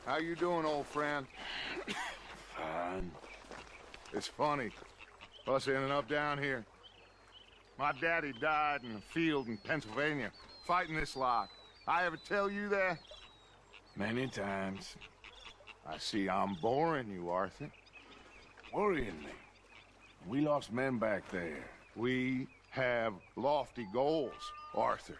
How you doing, old friend? Fine. It's funny, us ending up down here. My daddy died in a field in Pennsylvania, fighting this lot. I ever tell you that? Many times. I see I'm boring you, Arthur. Worrying me. We lost men back there. We have lofty goals, Arthur.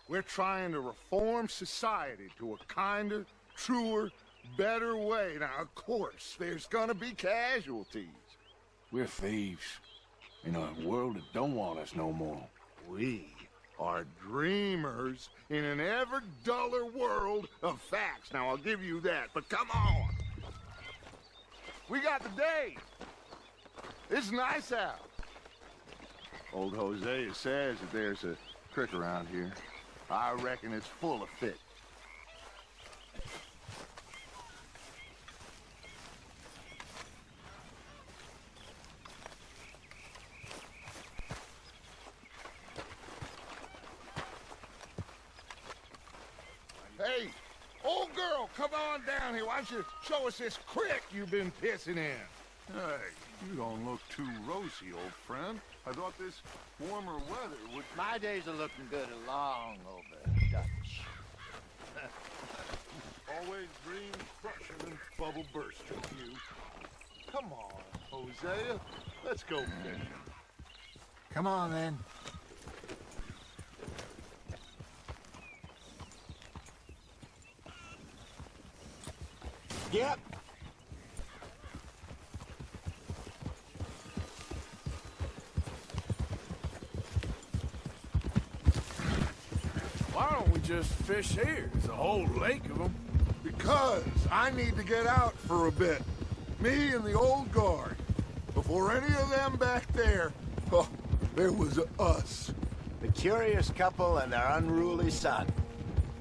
We're trying to reform society to a kinder, truer, better way. Now, of course, there's gonna be casualties. We're thieves. In a world that don't want us no more. We are dreamers in an ever duller world of facts. Now, I'll give you that, but come on. We got the day. It's nice out. Old Hosea says that there's a creek around here. I reckon it's full of fish. Hey, old girl, come on down here. Why don't you show us this creek you've been pissing in? Hey, you don't look too rosy, old friend. I thought this warmer weather would... My days are looking good along over Dutch. Always dream crushing and bubble bursting, you. Come on, Hosea. Let's go fishing. Come on, then. Yep. Why don't we just fish here? There's a whole lake of them. Because I need to get out for a bit. Me and the old guard. Before any of them back there, oh, there was us. The curious couple and their unruly son.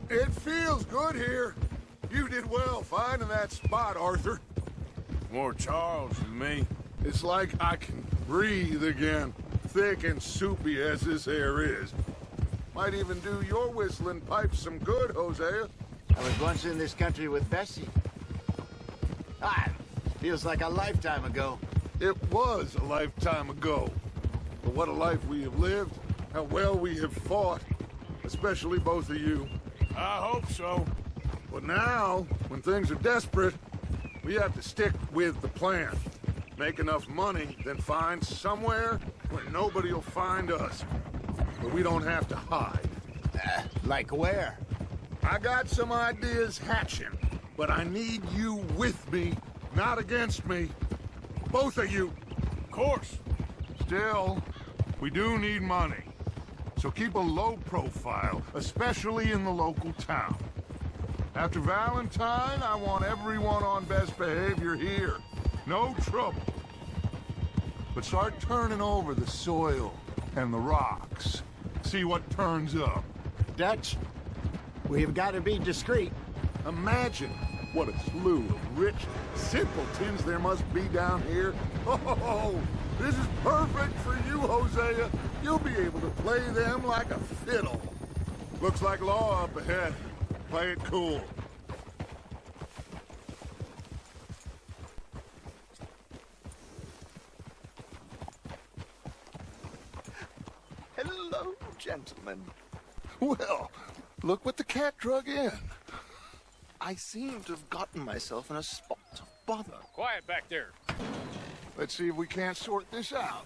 It feels good here. You did well finding that spot, Arthur. More Charles than me. It's like I can breathe again, thick and soupy as this air is. Might even do your whistling pipes some good, Hosea. I was once in this country with Bessie. Ah, feels like a lifetime ago. It was a lifetime ago. But what a life we have lived, how well we have fought, especially both of you. I hope so. But now, when things are desperate, we have to stick with the plan. Make enough money, then find somewhere where nobody will find us. Where we don't have to hide. Like where? I got some ideas hatching, but I need you with me, not against me. Both of you. Of course. Still, we do need money. So keep a low profile, especially in the local town. After Valentine, I want everyone on best behavior here. No trouble. But start turning over the soil and the rocks. See what turns up. Dutch, we've got to be discreet. Imagine what a slew of rich simpletons there must be down here. Oh, this is perfect for you, Hosea. You'll be able to play them like a fiddle. Looks like law up ahead. Play it cool. Hello, gentlemen. Well, look what the cat drug in. I seem to have gotten myself in a spot of bother. Quiet back there. Let's see if we can't sort this out.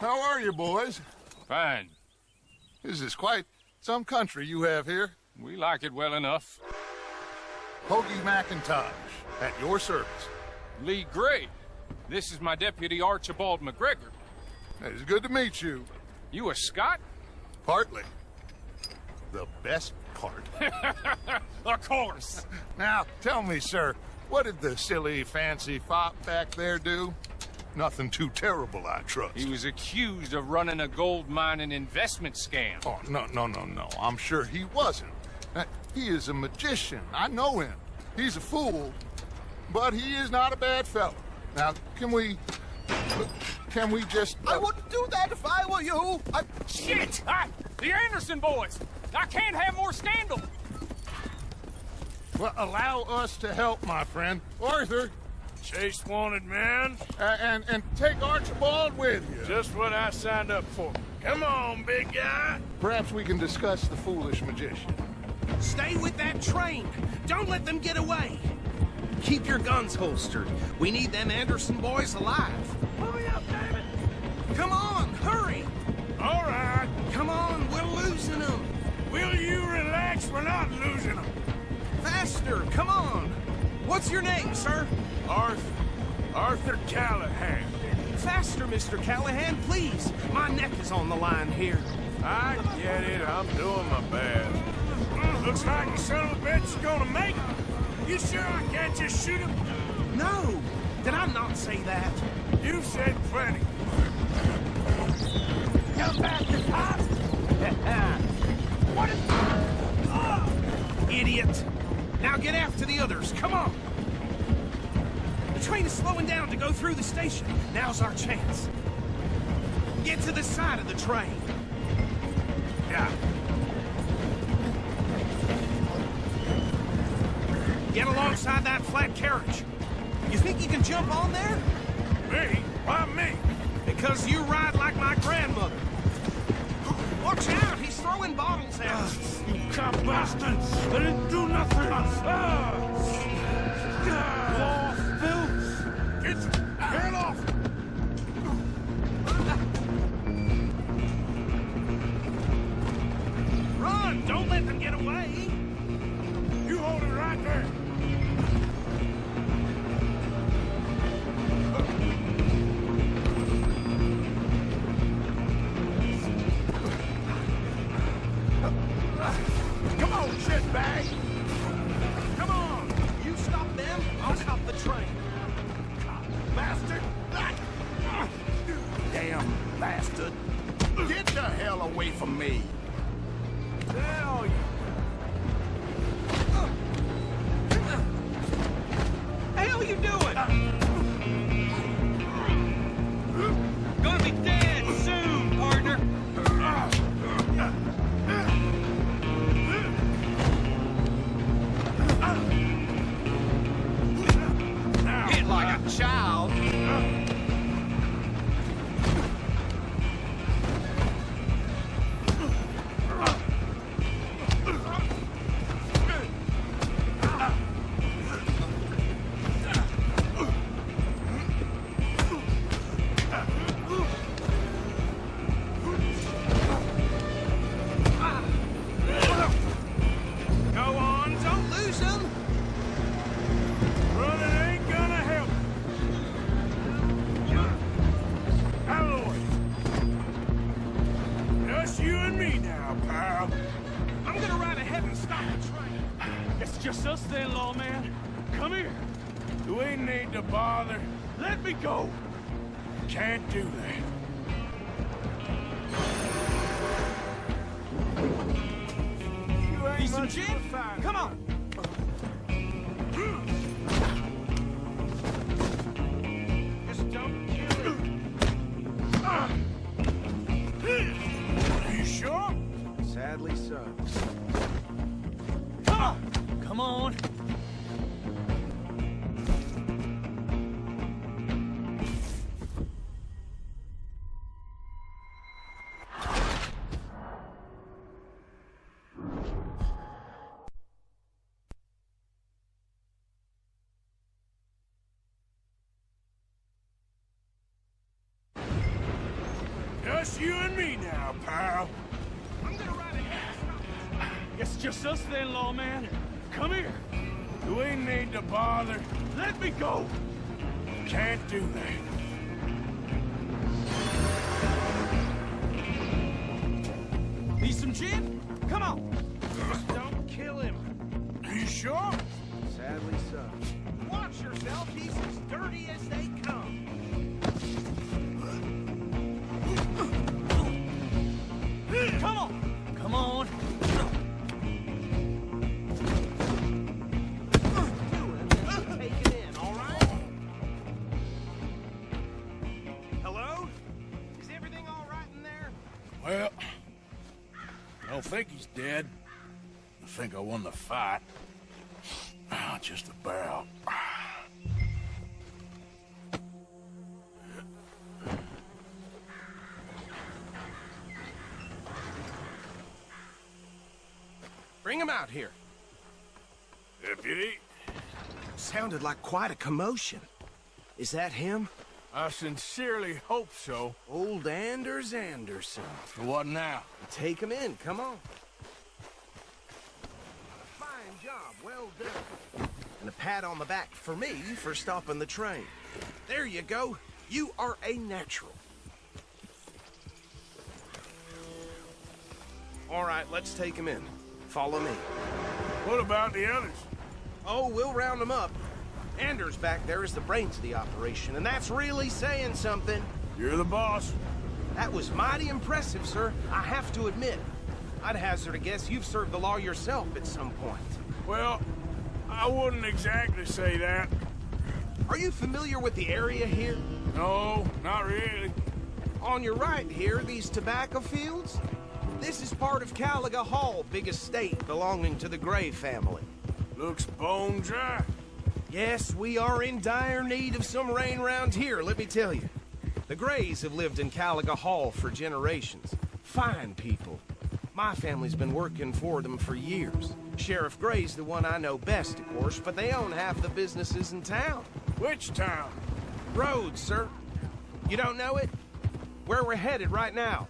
How are you, boys? Fine. This is quite some country you have here. We like it well enough. Hoagie McIntosh, at your service. Lee Gray. This is my deputy Archibald McGregor. It's good to meet you. You a Scot? Partly. The best part. Of course. Now, tell me, sir, what did the silly, fancy fop back there do? Nothing too terrible, I trust. He was accused of running a gold mining investment scam. Oh, no. I'm sure he wasn't. He is a magician. I know him. He's a fool, but he is not a bad fellow. Now, can we Can we just... I wouldn't do that if I were you. Shit! The Anderson boys! I can't have more scandal! Well, allow us to help, my friend. Arthur, Chase wanted man. and take Archibald with you. Just what I signed up for. Come on, big guy. Perhaps we can discuss the foolish magician. Stay with that train. Don't let them get away. Keep your guns holstered. We need them Anderson boys alive. Hurry up, damn it. Come on, hurry. All right. Come on, we're losing them. Will you relax? We're not losing them. Faster, come on. What's your name, sir? Arthur Callahan. Faster, Mr. Callahan, please. My neck is on the line here. I get it. I'm doing my best. Looks like the son of a bitch is gonna make it. You sure I can't just shoot him? No, did I not say that? You said plenty. Come back, the cops! What is... Idiot! Now get after the others, come on! The train is slowing down to go through the station. Now's our chance. Get to the side of the train. Yeah. Get alongside that flat carriage. You think you can jump on there? Me? Why me? Because you ride like my grandmother. Watch out, he's throwing bottles at us. You cop bastard! I didn't do nothing! Phil! Get off! Run! Don't let them get away! You hold it right there! Come on, shitbag! Come on! You stop them, I'll stop the train. Bastard! Damn bastard! Get the hell away from me! Hell The hell you doing? Gonna be dead soon, partner. Hit like a child. Go on, don't lose them. Running ain't gonna help. Out of the way. Just you and me now, pal. I'm gonna ride ahead and stop the train. It's just us then, lawman. Come here. Do we need to bother? Let me go. Can't do that. You ain't Need some much of a gin? fighter. Come on. Just don't kill him. You sure? Sadly so. Come on. Just you and me now, pal. I'm gonna ride ahead and stop the train. It's just us then, lawman. Come here. Do we need to bother? Let me go. Can't do that. Need some gin? Come on. Just don't kill him. You sure? Sadly so. Watch yourself. He's as dirty as they come. Come on. Come on. Do it and take it in, all right? Well, I don't think he's dead. I think I won the fight. Just about. Bring him out here. Deputy, Sounded like quite a commotion. Is that him? I sincerely hope so. Old Anders Anderson. What now? Take him in, come on. Fine job, well done. And a pat on the back for me for stopping the train. There you go. You are a natural. All right, let's take him in. Follow me. What about the others? Oh, we'll round them up. Anders back there is the brains of the operation, and that's really saying something. You're the boss. That was mighty impressive, sir. I have to admit. I'd hazard a guess you've served the law yourself at some point. Well, I wouldn't exactly say that. Are you familiar with the area here? No, not really. On your right here, these tobacco fields? This is part of Caliga Hall, big estate belonging to the Gray family. Looks bone dry. Yes, we are in dire need of some rain round here, let me tell you. The Grays have lived in Caliga Hall for generations. Fine people. My family's been working for them for years. Sheriff Gray's the one I know best, of course, but they own half the businesses in town. Which town? Rhodes, sir. You don't know it? Where we're headed right now.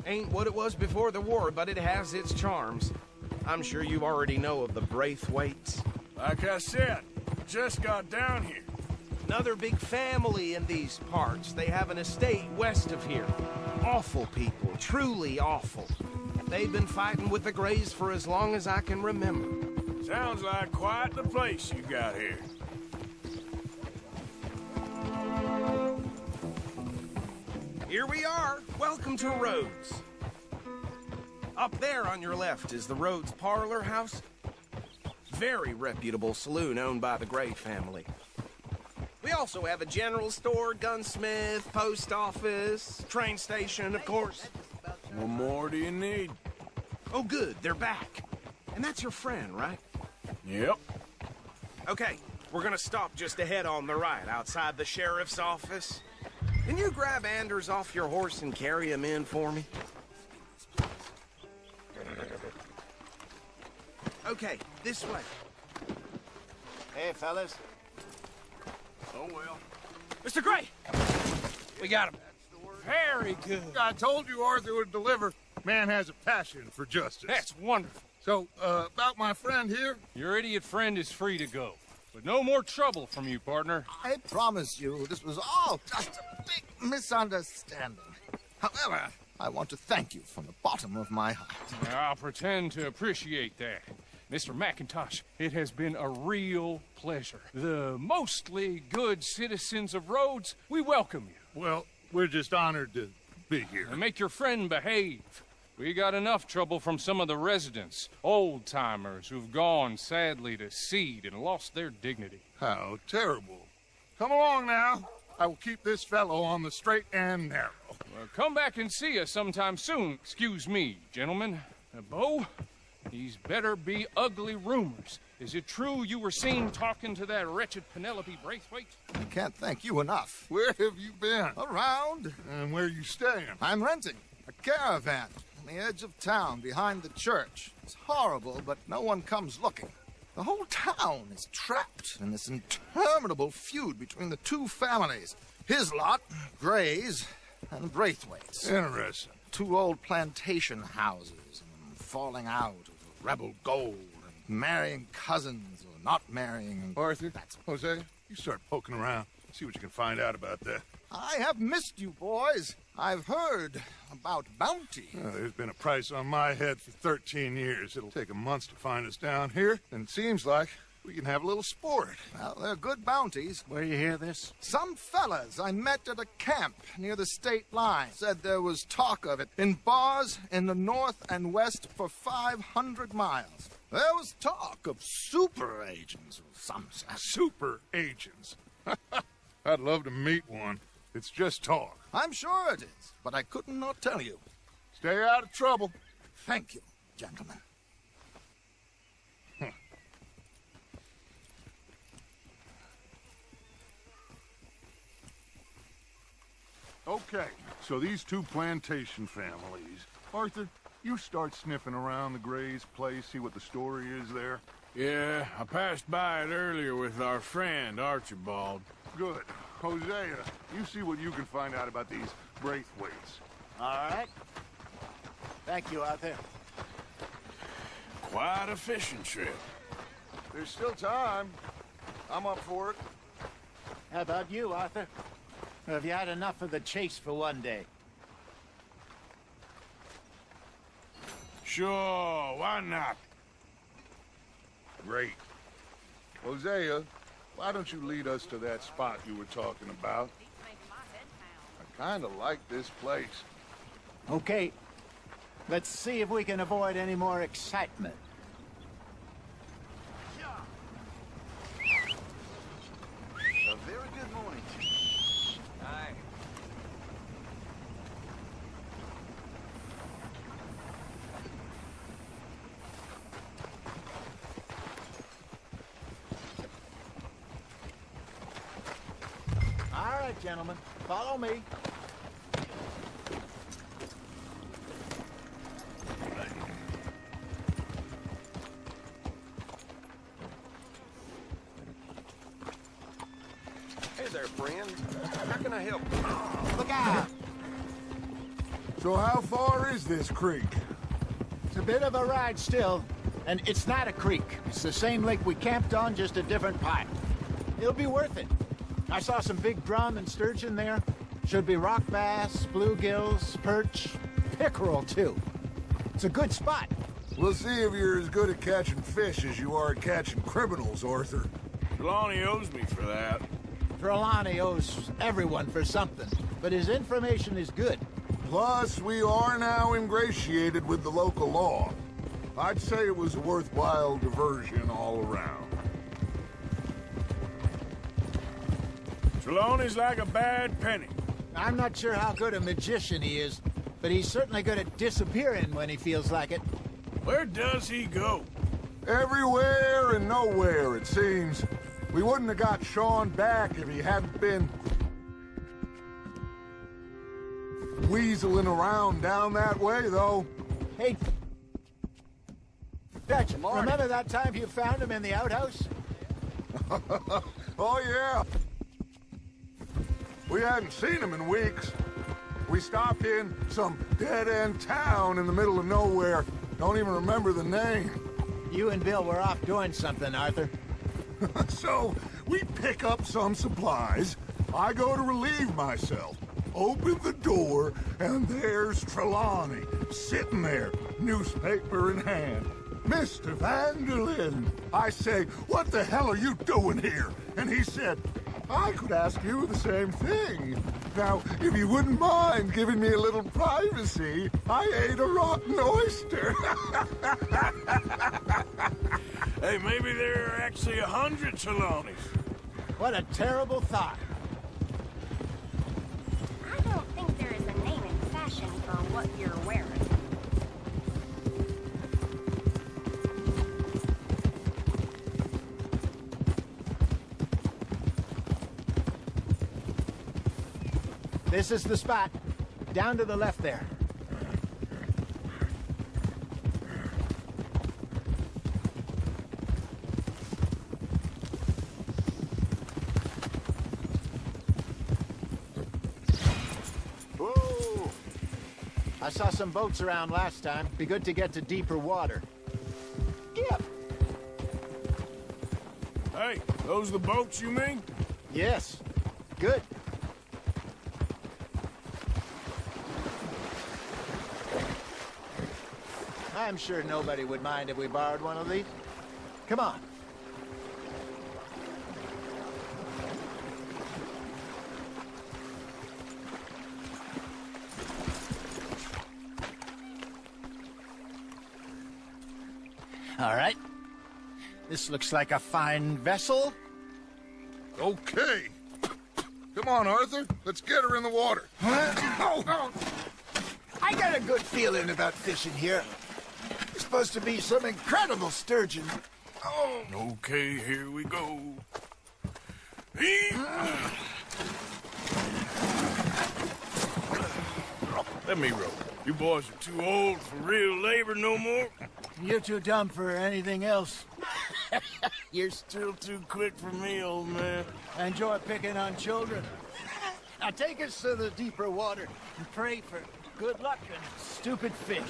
Ain't what it was before the war, but it has its charms. I'm sure you already know of the Braithwaites. Like I said, just got down here. Another big family in these parts. They have an estate west of here. Awful people, truly awful. They've been fighting with the Grays for as long as I can remember. Sounds like quite the place you got here. Here we are. Welcome to Rhodes. Up there on your left is the Rhodes Parlor House. Very reputable saloon owned by the Gray family. We also have a general store, gunsmith, post office, train station, of course. What more do you need? Oh, good, they're back. And that's your friend, right? Yep. Okay, we're gonna stop just ahead on the right, outside the sheriff's office. Can you grab Anders off your horse and carry him in for me? Okay, this way. Hey, fellas. Oh, well. Mr. Gray! We got him. Very good. I told you Arthur would deliver. Man has a passion for justice. That's wonderful. So, about my friend here? Your idiot friend is free to go. But no more trouble from you, partner. I promise you, this was all just a big misunderstanding. However, I want to thank you from the bottom of my heart. I'll pretend to appreciate that. Mr. McIntosh, it has been a real pleasure. The mostly good citizens of Rhodes, we welcome you. Well, we're just honored to be here. And make your friend behave. We got enough trouble from some of the residents, old-timers who've gone, sadly, to seed and lost their dignity. How terrible. Come along now. I will keep this fellow on the straight and narrow. Well, come back and see us sometime soon. Excuse me, gentlemen. Bo, these better be ugly rumors. Is it true you were seen talking to that wretched Penelope Braithwaite? I can't thank you enough. Where have you been? Around, And where you staying? I'm renting a caravan on the edge of town behind the church. It's horrible, but no one comes looking. The whole town is trapped in this interminable feud between the two families. His lot, Gray's, and Braithwaite's. Interesting. Two old plantation houses, and falling out over rebel gold, and marrying cousins or not marrying. Arthur, Jose, you start poking around. See what you can find out about that. I have missed you, boys. I've heard about bounty. There's been a price on my head for 13 years. It'll take a month to find us down here, and it seems like we can have a little sport. Well, they're good bounties. Where you hear this? Some fellas I met at a camp near the state line said there was talk of it in bars in the north and west for 500 miles. There was talk of super agents of some sort. Super agents. I'd love to meet one. It's just talk. I'm sure it is, but I couldn't not tell you. Stay out of trouble. Thank you, gentlemen. Okay, so these two plantation families. Arthur, you start sniffing around the Gray's place, see what the story is there. Yeah, I passed by it earlier with our friend, Archibald. Good. Hosea, you see what you can find out about these Braithwaites. All right. Thank you, Arthur. Quite a fishing trip. There's still time. I'm up for it. How about you, Arthur? Or have you had enough of the chase for one day? Sure, why not? Great. Hosea, why don't you lead us to that spot you were talking about? I kind of like this place. Okay. Let's see if we can avoid any more excitement. A very good morning to you. Aye. All right, gentlemen. Follow me. Hey there, friend. How can I help you? Look out! So how far is this creek? It's a bit of a ride still, and it's not a creek. It's the same lake we camped on, just a different pipe. It'll be worth it. I saw some big drum and sturgeon there. Should be rock bass, bluegills, perch, pickerel too. It's a good spot. We'll see if you're as good at catching fish as you are at catching criminals, Arthur. Trelawney owes me for that. Trelawney owes everyone for something, but his information is good. Plus, we are now ingratiated with the local law. I'd say it was a worthwhile diversion all around. Trelawney's like a bad penny. I'm not sure how good a magician he is, but he's certainly good at disappearing when he feels like it. Where does he go? Everywhere and nowhere, it seems. We wouldn't have got Sean back if he hadn't been weaseling around down that way, though. Hey, Dutch, remember that time you found him in the outhouse? Oh, yeah. We hadn't seen him in weeks. We stopped in some dead-end town in the middle of nowhere. Don't even remember the name. You and Bill were off doing something, Arthur. So, we pick up some supplies. I go to relieve myself. Open the door, and there's Trelawney, sitting there, newspaper in hand. Mr. Vanderlyn. I say, what the hell are you doing here? And he said, I could ask you the same thing. Now, if you wouldn't mind giving me a little privacy, I ate a rotten oyster. Hey, maybe there are actually 100 Trelawneys. What a terrible thought. I don't think there is a name in fashion for what you're wearing. This is the spot. Down to the left there. Whoa! I saw some boats around last time. Be good to get to deeper water. Yep. Hey, those the boats you mean? Yes. Good. I'm sure nobody would mind if we borrowed one of these. Come on. All right. This looks like a fine vessel. Okay. Come on, Arthur. Let's get her in the water. Oh, I got a good feeling about fishing here. There's supposed to be some incredible sturgeon. Oh. Okay, here we go. Let me row. You boys are too old for real labor no more. You're too dumb for anything else. You're still too quick for me, old man. Enjoy picking on children. Now take us to the deeper water and pray for good luck and stupid fish.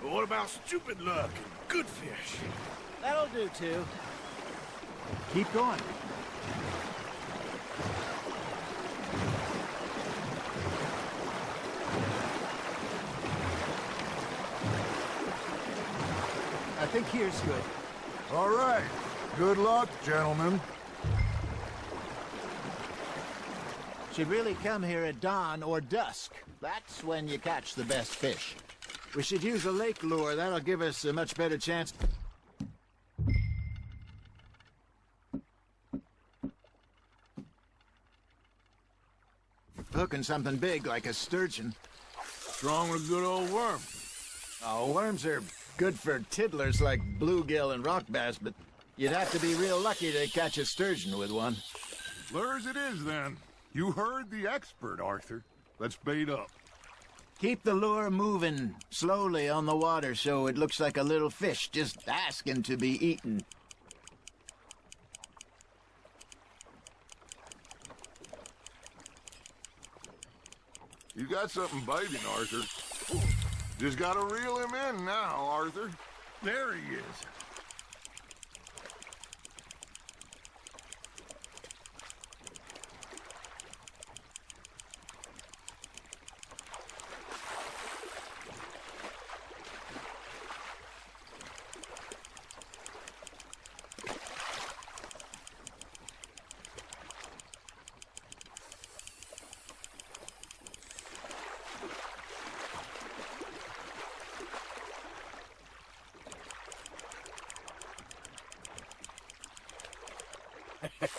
But what about stupid luck and good fish? That'll do, too. Keep going. I think here's good. All right. Good luck, gentlemen. Should really come here at dawn or dusk. That's when you catch the best fish. We should use a lake lure. That'll give us a much better chance. Hooking something big like a sturgeon. What's wrong with a good old worm? Oh, worms are good for tiddlers like bluegill and rock bass, but you'd have to be real lucky to catch a sturgeon with one. Lures it is, then. You heard the expert, Arthur. Let's bait up. Keep the lure moving slowly on the water so it looks like a little fish just asking to be eaten. You got something biting, Arthur. Just gotta reel him in now, Arthur. There he is.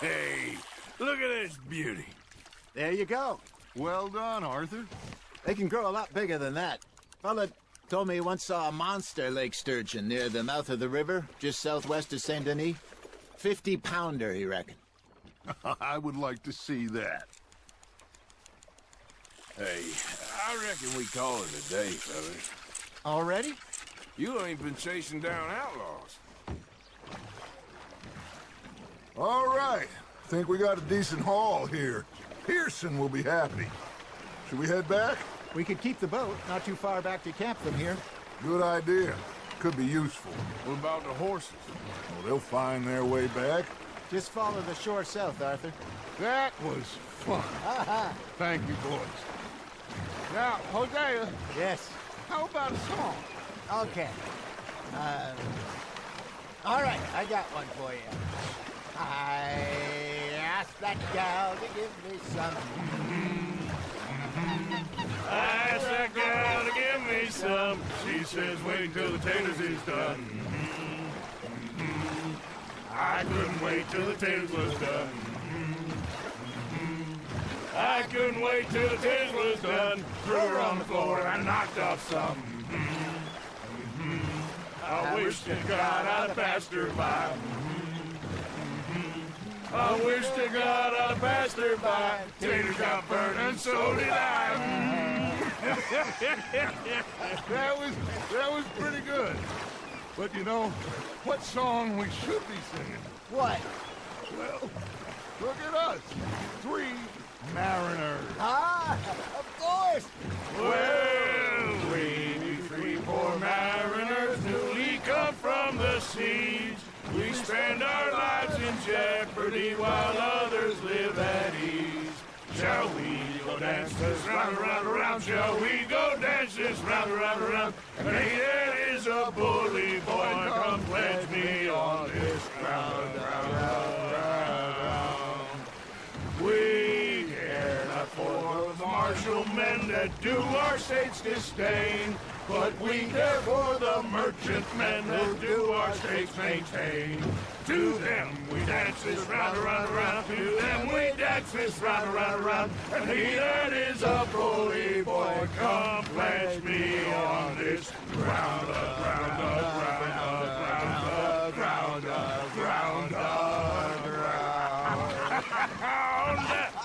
Hey, look at this beauty. There you go. Well done, Arthur. They can grow a lot bigger than that. Fella told me he once saw a monster lake sturgeon near the mouth of the river, just southwest of Saint Denis. 50-pounder, he reckoned. I would like to see that. Hey, I reckon we call it a day, fellas. Already? You ain't been chasing down outlaws. All right. Think we got a decent haul here. Pearson will be happy. Should we head back? We could keep the boat not too far back to camp from here. Good idea. Could be useful. What about the horses? Well, they'll find their way back. Just follow the shore south, Arthur. That was fun. Thank you, boys. Now, Hosea, Yes. how about a song? Okay. All right, I got one for you. I asked that gal to give me some. I asked that gal to give me some. She says, wait till the taters is done. I couldn't wait till the taters was done. I couldn't wait till the taters was done. Threw her on the floor and I knocked off some. I wish to God I'd passed her by. I wish to God I'd passed her by. Taters got burned and so did I. That was pretty good. But you know, what song we should be singing? What? Well, look at us. 3 mariners. Ah, of course. Well, we be 3 poor mariners newly come from the seas. We spend our lives in jeopardy while others live at ease. Shall we go dance this round, around, around? Shall we go dance this round, around, around? And it is a bully boy, come pledge me on this round, round, round, round. We care not for the martial men that do our state's disdain, but we care for the merchant men who do our states maintain. To them we dance this round, around, around. To them we dance this round, around, around. And he that is a bully boy, Come pledge me on this ground up, ground up, ground up, ground up, ground up, ground up.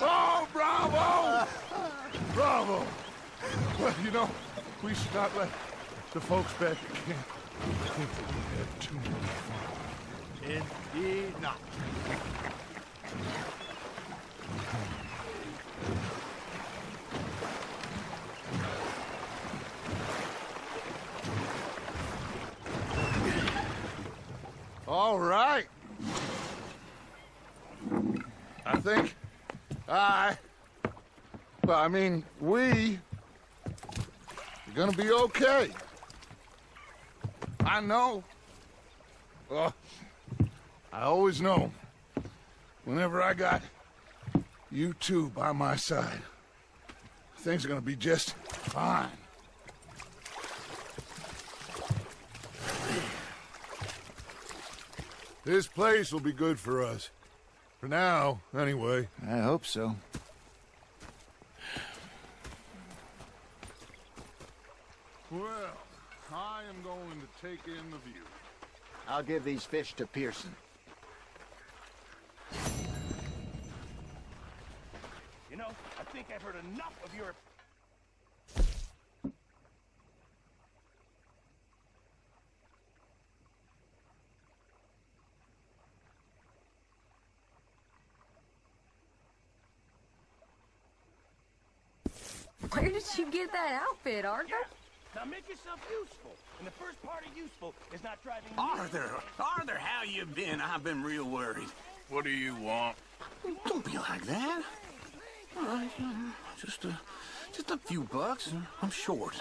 Oh, bravo! Bravo! Well, you know, we should not let the folks back at camp think that we had too much fun. Indeed not. All right. I think we are gonna be okay. I know. Well, I always know. Whenever I got you two by my side, things are gonna be just fine. This place will be good for us. For now, anyway. I hope so. Well, I am going to take in the view. I'll give these fish to Pearson. You know, I think I've heard enough of your... Where did you get that outfit, Arthur? Now make yourself useful. And the first part of useful is not driving me. Arthur, how you been? I've been real worried. What do you want? Don't be like that. All right, just a few bucks. I'm short.